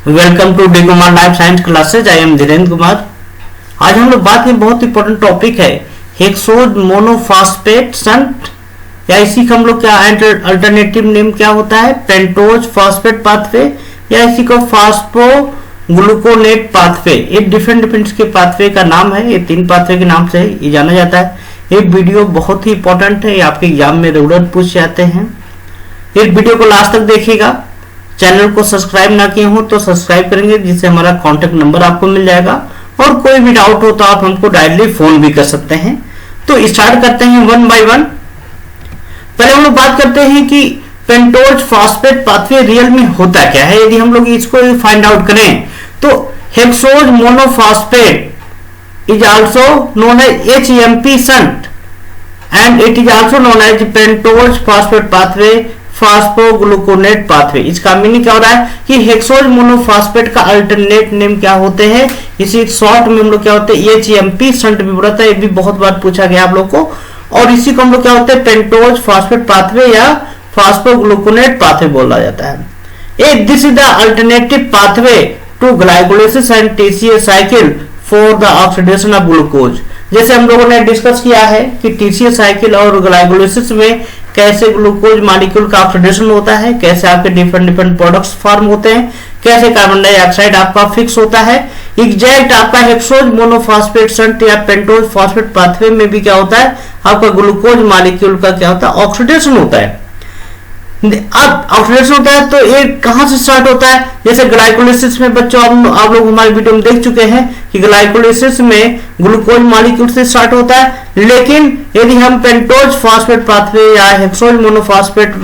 Welcome to D Kumar life science classes. I am Dhirendra Kumar. आज हम लोग बात में बहुत इंपॉर्टेंट टॉपिक है हेक्सोज मोनोफॉस्फेट शंट, या इसी का हम लोग क्या अल्टरनेटिव नेम क्या होता है, पेंटोज फॉस्फेट पाथवे, या इसी को फास्फो ग्लूकोनेट पाथवे। ये डिफरेंट के पाथवे का नाम है। ये 3 पाथवे के नाम से ये जाना जाता है। ये वीडियो बहुत ही इंपॉर्टेंट है, ये आपके एग्जाम में रेगुलर पूछ जाते हैं। इस वीडियो को लास्ट तक देखिएगा। चैनल को सब्सक्राइब ना किए हो तो सब्सक्राइब करेंगे, जिससे हमारा कॉन्टेक्ट नंबर आपको मिल जाएगा, और कोई भी डाउट हो तो आप हमको डायरेक्टली फोन भी कर सकते हैं। तो स्टार्ट करते हैं 1 बाय 1। पहले हम लोग बात करते हैं कि पेंटोज फॉस्फेट पाथवे रियल में होता क्या है। यदि हम लोग इसको फाइंड आउट करें तो hexose monophosphate is also known as HMP shunt and it is also known as pentose phosphate pathway phosphogluconate pathway. इसका मीनिंग क्या हो रहा है कि हेक्सोज मोनोफॉस्फेट का अल्टरनेट नेम क्या होते हैं, इसी शॉर्ट में हम लोग क्या होते हैं HMP शंट भी बोलता है। ये भी बहुत बार पूछा गया आप लोग को। और इसी को हम लोग क्या होते हैं पेंटोज फॉस्फेट पाथवे या फास्फोग्लूकोनेट पाथवे बोला जाता है। This is the alternative pathway to glycolysis and TCA cycle for the oxidation of glucose. जैसे हम लोगों ने डिस्कस किया है कि TCA साइकिल और ग्लाइकोलाइसिस में कैसे ग्लूकोज मॉलिक्यूल का ऑक्सीडेशन होता है, कैसे आपके डिफरेंट प्रोडक्ट्स फॉर्म होते हैं, कैसे कार्बन डाइऑक्साइड आपका फिक्स होता है। एग्जैक्ट आपका हेक्सोज मोनोफॉस्फेट शंट या पेंटोज फॉस्फेट पाथवे में भी क्या होता है, आपका ग्लूकोज मॉलिक्यूल का क्या होता है, ऑक्सीडेशन होता है। अब ऑक्सीडेशन होता है तो ये कहां से स्टार्ट होता है, जैसे ग्लाइकोलाइसिस में बच्चों आप लोग हमारे वीडियो में देख चुके हैं कि ग्लाइकोलाइसिस में ग्लूकोज मॉलिक्यूल से स्टार्ट होता है। लेकिन यदि हम पेंटोज फॉस्फेट पाथवे या हेक्सोज मोनोफॉस्फेट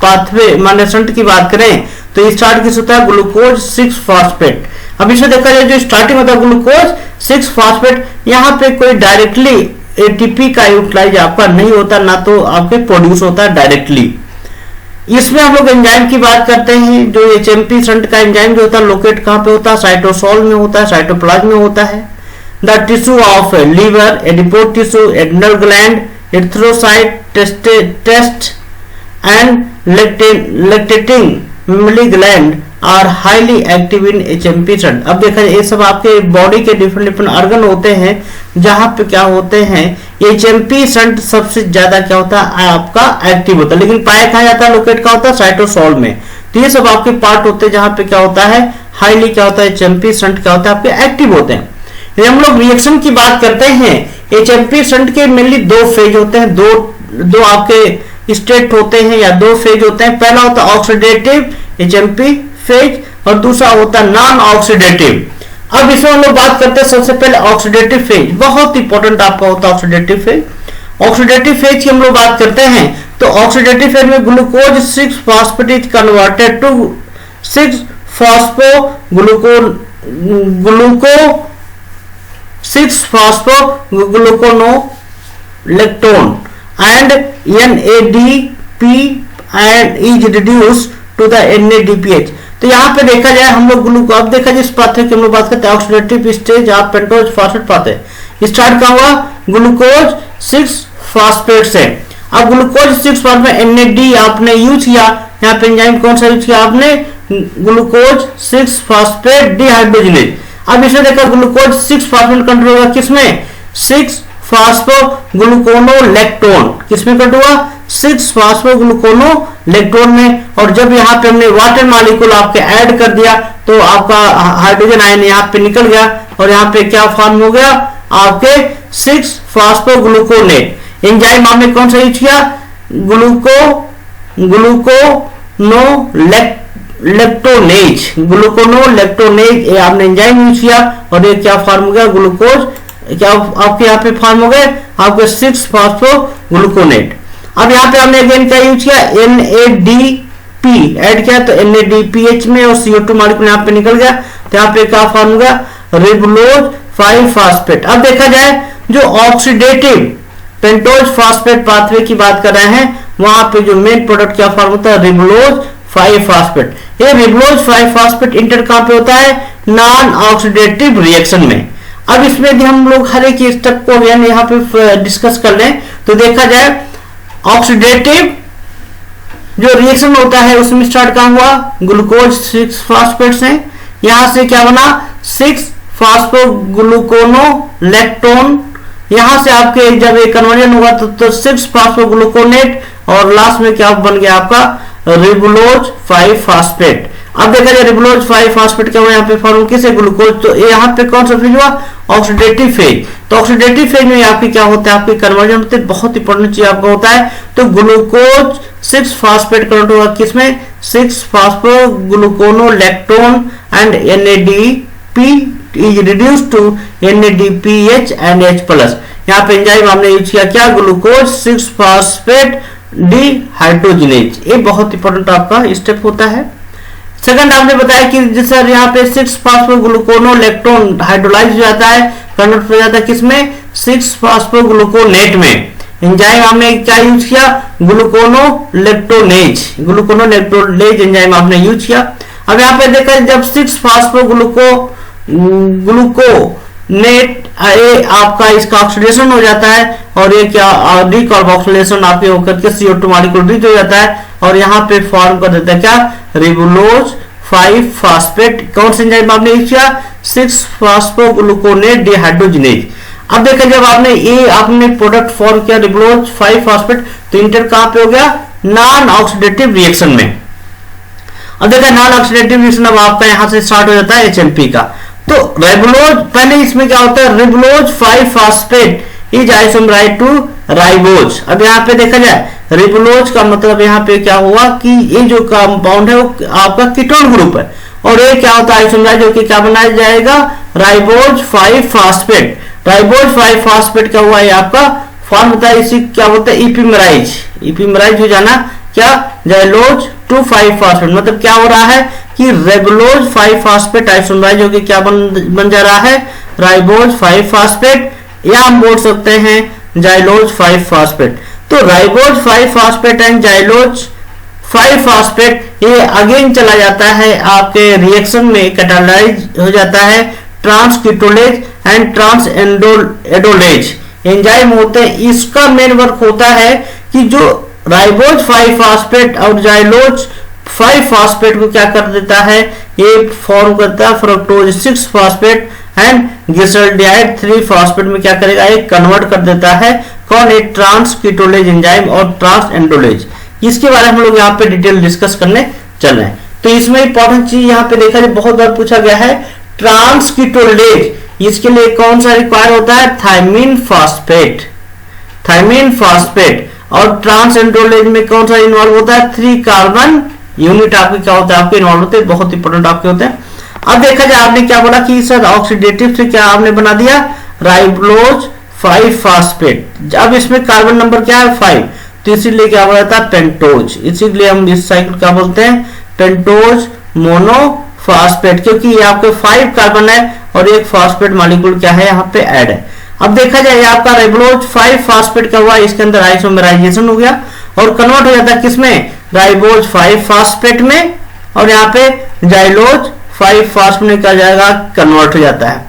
पाथवे माने शंट की बात करें तो स्टार्ट किस होता है, ग्लूकोज 6 फॉस्फेट। अब इसमें देखा जाए जो स्टार्टिंग होता है ग्लूकोज 6 फॉस्फेट, यहाँ पे कोई डायरेक्टली ATP का यूटिलाइज आपका नहीं होता, ना तो आपके प्रोड्यूस होता है डायरेक्टली। इसमें हम लोग एंजाइम की बात करते हैं। जो HMP शंट का एंजाइम जो होता है लोकेट कहां पे होता है, साइटोसोल में होता है, साइटोप्लाज्म में होता है। The tissue of liver, adipose tissue, adrenal gland, erythrocyte, test and lactating mammary gland are highly active in HMP shunt. अब देखा जाए ये सब आपके बॉडी के डिफरेंट ऑर्गन होते हैं जहां पे क्या होते हैं HMP शंट सबसे ज्यादा क्या होता है आपका एक्टिव होता है। लेकिन पाया कहा जाता है, लोकेट का होता है साइटोसोल में। तो ये सब आपके पार्ट होते हैं जहां पे क्या होता है हाईली क्या होता है HMP शंट क्या होता है आपके एक्टिव होते हैं। यदि हम लोग रिएक्शन की बात करते हैं, HMP शंट के मेनली 2 फेज होते हैं, दो आपके स्टेट होते हैं या 2 फेज होते हैं। पहला होता है ऑक्सीडेटिव HMP फेज और दूसरा होता है नॉन ऑक्सीडेटिव। अब इसमें हम लोग बात करते हैं सबसे पहले ऑक्सीडेटिव फेज, बहुत इंपॉर्टेंट आपका होता है ऑक्सीडेटिव फेज। ऑक्सीडेटिव फेज की हम लोग बात करते हैं तो ऑक्सीडेटिव फेज में glucose 6 phosphate is converted to 6 phosphogluconolactone and NADP and is reduced to the NADPH। तो यहाँ पे देखा जाए हम लोग ग्लूकोज, अब देखा जाए इस पाथवे की हम लोग बात करते हैं ऑक्सीडेटिव स्टेज आप पेंटोज फॉस्फेट पाथवे स्टार्ट का हुआ ग्लूकोज 6 फॉस्फेट से। अब ग्लूकोज 6 फॉस्फेट NAD आपने यूज किया, यहाँ पे एंजाइम कौन सा यूज किया आपने, ग्लूकोज 6 फॉस्फेट डिहाइड्रोजिनेज। अब इसमें देखा ग्लूकोज 6 फॉस्फेट कंट्रोल हुआ किसमें, 6 फॉस्फोग्लूकोनोलेक्टोन किसमें कट हुआ, 6 फॉस्फोग्लूकोनोलेक्टोन में। और जब यहाँ पे हमने वाटर मॉलिक्यूल आपके ऐड कर दिया तो आपका हाइड्रोजन आयन यहाँ पे निकल गया और यहाँ पे क्या फॉर्म हो गया आपके 6 फॉस्फोग्लूकोनेट। एंजाइम आपने कौन सा यूज किया, ग्लूकोनोलेक्टोनेज ये आपने एंजाइम यूज किया और ये क्या फॉर्म हो गया, ग्लूकोज क्या आपके यहाँ पे फॉर्म हो गए आपके 6 फॉस्फोग्लूकोनेट। अब यहाँ पे हमने अगेन क्या यूज किया, NADP ऐड किया तो NADPH में और CO2 मॉलिक्यूल यहाँ पे निकल गया तो यहाँ पे क्या फॉर्म हो गया, रिबुलोज 5 फॉस्फेट। अब देखा जाए जो ऑक्सीडेटिव पेंटोज फॉस्फेट पाथवे की बात कर रहे हैं वहां पे जो मेन प्रोडक्ट क्या फॉर्म होता है, रिबुलोज 5 फॉस्फेट। ये रिबुलोज 5 फॉस्फेट इंटर कहां पे होता है, नॉन ऑक्सीडेटिव रिएक्शन में। अब इसमें यदि हम लोग हर एक स्टेप को यानी यहाँ पे डिस्कस कर लें तो देखा जाए ऑक्सीडेटिव जो रिएक्शन होता है उसमें स्टार्ट कहां हुआ, ग्लूकोज 6 फॉस्फेट से। यहां से क्या बना 6 फास्फोग्लूकोनोलेक्टोन, यहां से आपके जब ये कन्वर्जन होगा तो 6 फास्फोग्लूकोनेट और लास्ट में क्या बन गया आपका रिबुलोज 5 फास्फेट। अब देखा जाए रिबुलोज 5 फास्फेट क्या हुआ यहाँ पे फॉर्म किसे ग्लूकोज, तो यहाँ पे कौन सा फेज हुआ ऑक्सीडेटिव फेज। तो ऑक्सीडेटिव फेज में आपकी क्या होता है आपकी कन्वर्जन होते हैं, बहुत इंपॉर्टेंट चीज आपका होता है। तो ग्लूकोज 6 फास्फेट कन्वर्ट होगा किसमें 6 फास्फोग्लूकोनोलेक्टोन and NADP is reduced to NADPH and H+। यहाँ पे एंजाइम हमने यूज किया क्या ग्लूकोज 6 फास्फेट डिहाइड्रोजिनेज, ये बहुत इंपॉर्टेंट आपका स्टेप होता है। सेकंड आपने बताया कि जिस सर यहाँ पे 6 फास्फोग्लूकोनोलेक्टोन हाइड्रोलाइज हो जाता है, कन्वर्ट हो जाता है किसमें 6 फास्फोग्लूकोनेट में। एंजाइम हमने क्या यूज किया ग्लूकोनोलेक्टोनेज, ग्लूकोनोलेक्टोनेज एंजाइम आपने यूज किया। अब यहाँ पे देखा जब 6 फास्फोग्लूकोनेट आपका इसका ऑक्सीडेशन हो जाता है और ये क्या डीकार्बोक्सिलेशन आपके होकर के CO2 मॉलिक्यूल रिलीज हो जाता है और यहाँ पे फॉर्म कर देता है क्या रिबुलोज 5 फास्फेट। कौन सा एंजाइम आपने यूज किया 6 फास्फोग्लूकोनेट डिहाइड्रोजिनेज। अब देखा जब आपने ये आपने प्रोडक्ट फॉर्म किया रिबुलोज 5 फास्फेट तो इंटर कहां पे हो गया नॉन ऑक्सीडेटिव रिएक्शन में। अब देखा नॉन ऑक्सीडेटिव रिएक्शन अब आपका यहां से स्टार्ट हो जाता है HMP का। तो रिबुलोज पहले इसमें क्या होता है ribulose 5 phosphate is isomerised to ribose. अब यहाँ पे देखा जाए रिबुलोज का मतलब यहाँ पे क्या हुआ कि ये जो कंपाउंड है वो आपका कीटोन ग्रुप है और ये क्या होता है आइसोमराइड जो कि क्या बनाया जाएगा राइबोज 5 फास्फेट। राइबोज 5 फास्फेट क्या हुआ है आपका फॉर्म होता है, इसी क्या होता है इपीमराइज हो जाना क्या जाइलोज 2 5 फास्फेट। मतलब क्या हो रहा है कि रिबुलोज 5 फास्फेट आइसोमराइज होकर क्या बन जा रहा है राइबोज 5 फास्फेट या हम बोल सकते हैं जाइलोज 5 फास्फेट। तो ribose 5 phosphate and xylose 5 phosphate ये अगेन चला जाता है आपके रिएक्शन में कैटालाइज हो जाता है ट्रांसकीटोलेज एंड ट्रांस एंडोलेज एंजाइम होते हैं। इसका मेन वर्क होता है कि जो राइबोज 5 फास्फेट और जाइलोज 5 फास्फेट को क्या कर देता है ये फॉर्म करता है fructose 6 phosphate and glyceraldehyde 3 phosphate में क्या करेगा ये कन्वर्ट कर देता है कौन एक ट्रांसकीटोलेज एंजाइम और ट्रांस एंडोलेज। इसके बारे में हम लोग यहाँ पे डिटेल डिस्कस करने चल रहे हैं। तो इसमें इंपॉर्टेंट चीज यहाँ पे देखा जाए बहुत बार पूछा गया है ट्रांसकीटोलेज, इसके लिए कौन सा रिक्वायर होता है थायमीन फास्फेट और ट्रांस एंडोलेज में कौन सा इन्वॉल्व होता है 3 कार्बन यूनिट आपके क्या होता है आपके इन्वॉल्व होते हैं, बहुत इंपॉर्टेंट आपके होते हैं। अब देखा जाए आपने क्या बोला कि सर ऑक्सीडेटिव से क्या आपने बना दिया राइबोज 5 फास्फेट। अब इसमें कार्बन नंबर क्या है 5 तो इसीलिए क्या बोला जाता है पेंटोज, इसीलिए हम इस साइकिल क्या बोलते हैं पेंटोज मोनोफास्फेट क्योंकि ये आपके 5 कार्बन है और एक फास्फेट मॉलिक्यूल क्या है यहाँ पे ऐड है। अब देखा जाए आपका राइबोज 5 फास्फेट क्या हुआ इसके अंदर आइसोमेराइजेशन हो गया और कन्वर्ट हो जाता है किसमें राइबोज 5 फास्फेट में और यहाँ पे जाइलोज 5 फास्फेट में क्या जाएगा कन्वर्ट हो जाता है।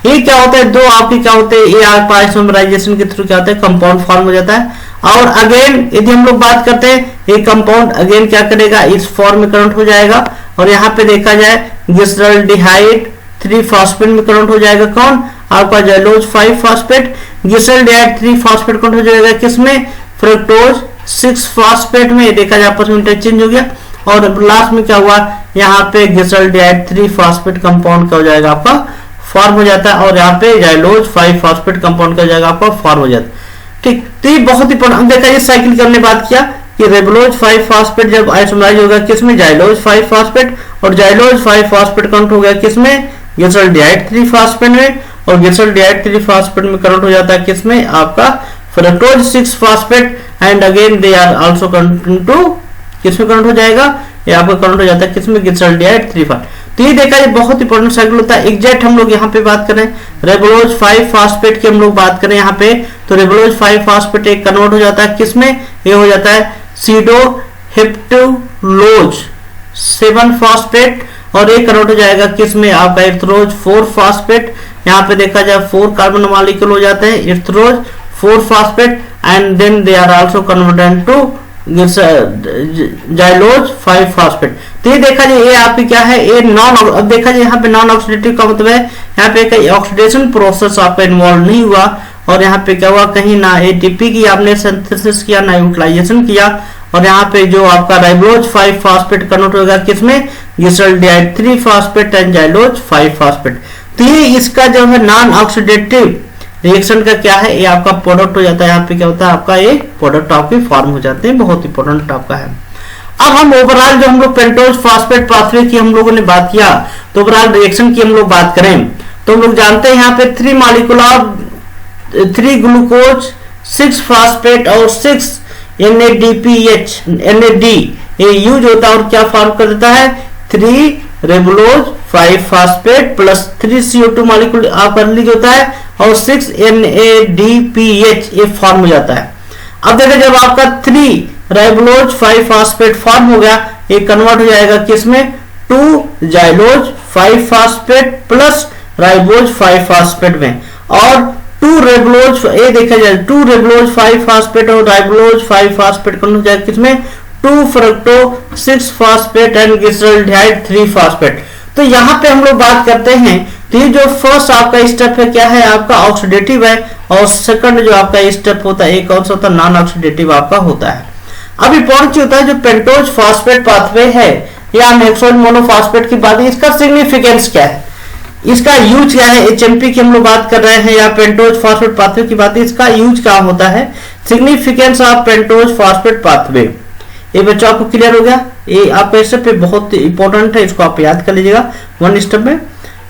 ये क्या होता है दो आपके क्या होते हैं ये आपका आइसोमेराइजेशन के थ्रू क्या होता है कंपाउंड फॉर्म हो जाता है। और अगेन यदि हम लोग बात करते हैं ये कंपाउंड अगेन क्या करेगा इस फॉर्म में कन्वर्ट हो जाएगा और यहाँ पे देखा जाए ग्लिसरॉल्डिहाइड 3 फास्फेट में कन्वर्ट हो जाएगा कौन आपका xylose 5 phosphate. Glyceraldehyde 3 phosphate convert हो जाएगा किसमें फ्रक्टोज 6 फास्फेट में, देखा जाए आपस में इंटरचेंज हो गया और लास्ट में क्या हुआ यहाँ पे ग्लिसरॉल्डिहाइड 3 फास्फेट कंपाउंड का हो जाएगा आपका फॉर्म हो जाता है और यहाँ पे जाइलोज 5 फास्फेट कंपाउंड का हो जाएगा आपका फॉर्म हो जाता है। ठीक, तो ये बहुत इंपॉर्टेंट देखा ये साइकिल करने बात किया कि रिबुलोज 5 फास्फेट जब आइसोमराइज होगा किसमें जाइलोज 5 फास्फेट और जाइलोज 5 फास्फेट कन्वर्ट हो गया किसमें ग्लिसरॉल्डिहाइड 3 फास्फेट में और ग्लिसरॉल्डिहाइड 3 फास्फेट में कन्वर्ट हो जाता है किसमें आपका fructose 6 phosphate and again they are also convert to किसमें कन्वर्ट हो जाएगा ये आपका कन्वर्ट हो जाता है किसमें ग्लिसरॉल्डिहाइड 3 फास्फेट। तो ये देखा ये बहुत इंपॉर्टेंट साइकिल होता है। एग्जैक्ट हम लोग यहाँ पे बात करें रिबुलोज 5 फास्फेट की हम लोग बात करें यहाँ पे तो रिबुलोज 5 फास्फेट एक कन्वर्ट हो जाता है किसमें ये हो जाता है सीडो हेप्टुलोज 7 फास्फेट और एक कन्वर्ट हो जाएगा किसमें आपका इर्थरोज 4 फास्फेट। यहाँ पे देखा जाए 4 कार्बन मॉलिक्यूल हो जाते हैं erythrose 4 phosphate and then they are also converted to xylose 5 phosphate. तो ये देखा जाए ये आपकी क्या है, ये नॉन, अब देखा जाए यहाँ पे नॉन ऑक्सीडेटिव का मतलब है यहाँ पे कहीं ऑक्सीडेशन प्रोसेस आपका इन्वॉल्व नहीं हुआ, और यहाँ पे क्या हुआ, कहीं ना एटीपी की आपने सिंथेसिस किया ना यूटिलाइजेशन किया, और यहाँ पे जो आपका राइबोज 5 फास्फेट कन्वर्ट होगा किसमें, glyceraldehyde 3 phosphate and xylose 5 phosphate. तो ये इसका जो है नॉन ऑक्सीडेटिव रिएक्शन का क्या है, ये आपका प्रोडक्ट हो जाता है। यहाँ पे क्या होता है आपका, ये प्रोडक्ट आपके फॉर्म हो जाते हैं, बहुत इंपॉर्टेंट आपका है। अब हम ओवरऑल जो हम लोग पेंटोज फास्फेट पाथवे की हम लोगों ने बात किया, तो ओवरऑल रिएक्शन की हम लोग बात करें तो हम लोग जानते हैं यहाँ पे 3 मॉलिक्यूलर 3 ग्लूकोज 6 फास्फेट और 6 NADPH NAD ये यूज होता है और क्या फॉर्म कर देता है, 3 रेबुलोज 5 फास्फेट प्लस 3 CO2 मॉलिक्यूल आपका रिलीज होता है और 6 NADPH ये फॉर्म हो जाता है। अब देखिए जब आपका 3 राइबोलोज 5 फास्फेट फॉर्म हो गया, ये कन्वर्ट हो जाएगा किसमें, 2 xylose 5 phosphate plus ribose 5 phosphate में, और 2 रेबुलोज ये देखा जाए 2 रेबुलोज 5 फास्फेट और राइबोलोज 5 फास्फेट कन्वर्ट हो जाएगा किसमें, 2 fructo 6 phosphate and glyceraldehyde 3 phosphate. तो यहाँ पे हम लोग बात करते हैं, तो ये जो फर्स्ट आपका स्टेप है क्या है आपका ऑक्सीडेटिव है, और सेकंड जो आपका स्टेप होता है एक कौन सा होता है, नॉन ऑक्सीडेटिव आपका होता है। अब इंपॉर्टेंट होता है जो पेंटोज फास्फेट पाथवे है या हेक्सोज मोनोफॉस्फेट की बात है, इसका सिग्निफिकेंस क्या है, इसका यूज क्या है, HMP की हम लोग बात कर रहे हैं या पेंटोज फास्फेट पाथवे की बात है, इसका यूज क्या होता है, significance of pentose phosphate pathway. ये बच्चों आपको क्लियर हो गया, ये आपका स्टेप पे बहुत इंपॉर्टेंट है, इसको आप याद कर लीजिएगा वन स्टेप में।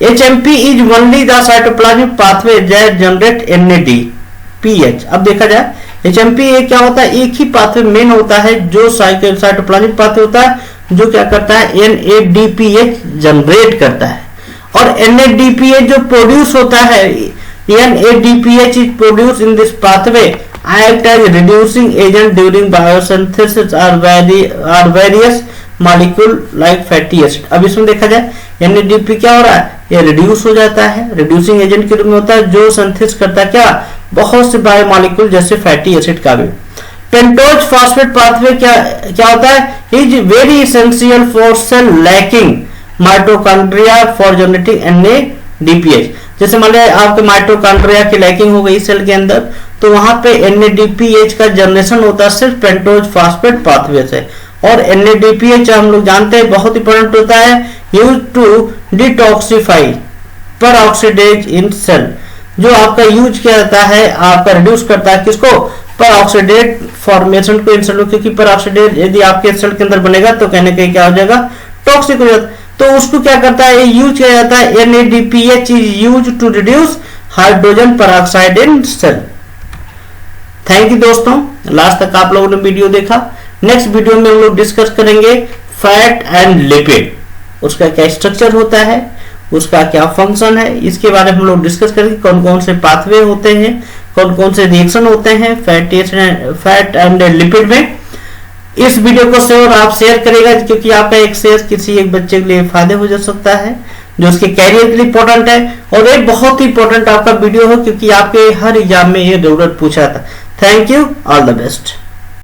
HMP is only the cytoplasmic pathway that generate NADPH। अब देखा जाए HMP ये क्या होता है, एक ही पाथवे मेन होता है जो साइटोप्लाज्मिक पाथवे होता है जो क्या करता है, NADPH जनरेट करता है, और NADPH जो प्रोड्यूस होता है, NADPH is produce in this pathway act as reducing agent during biosynthesis or various molecule like fatty acid। अब इसमें देखा जाए NADP क्या हो रहा है, ये रिड्यूस हो जाता है, रिड्यूसिंग एजेंट के रूप में होता है जो सिंथेसिस करता है क्या, बहुत से बायोमॉलिक्यूल जैसे फैटी एसिड का भी। पेंटोज फास्फेट पाथवे क्या होता है, is very essential for sale lacking mitochondria for generating NADPH। जैसे मान लिया आपके माइटोकॉन्ड्रिया की लैकिंग हो गई सेल के अंदर, तो वहां पे NADPH का जनरेशन होता है सिर्फ पेंटोज फास्फेट पाथवे से, और NADPH हम लोग जानते हैं बहुत इंपॉर्टेंट होता है, यूज टू डिटॉक्सिफाई पर ऑक्सीडेज इन सेल, जो आपका यूज किया जाता है आपका रिड्यूस करता है किसको, पर ऑक्सीडेट फॉर्मेशन को इन सेलों, क्योंकि पर ऑक्सीडेट यदि आपके सेल के अंदर बनेगा तो कहने के क्या हो जाएगा, टॉक्सिक हो जाता है। तो उसको क्या करता है, यूज किया जाता है NADPH is use to reduce hydrogen peroxide in cell. Thank you दोस्तों, लास्ट तक आप लोगों ने वीडियो देखा। नेक्स्ट वीडियो में हम लोग डिस्कस करेंगे फैट एंड लिपिड, उसका क्या स्ट्रक्चर होता है, उसका क्या फंक्शन है, इसके बारे में हम लोग डिस्कस करेंगे, कौन कौन से पाथवे होते हैं, कौन कौन से रिएक्शन होते हैं फैट एंड लिपिड में। इस वीडियो को शेयर आप शेयर करेगा, क्योंकि आपका एक शेयर किसी एक बच्चे के लिए फायदे हो जा सकता है जो उसके कैरियर के लिए इंपॉर्टेंट है, और एक बहुत ही इंपॉर्टेंट आपका वीडियो है क्योंकि आपके हर एग्जाम में ये जरूरत पूछा था। Thank you, all the best.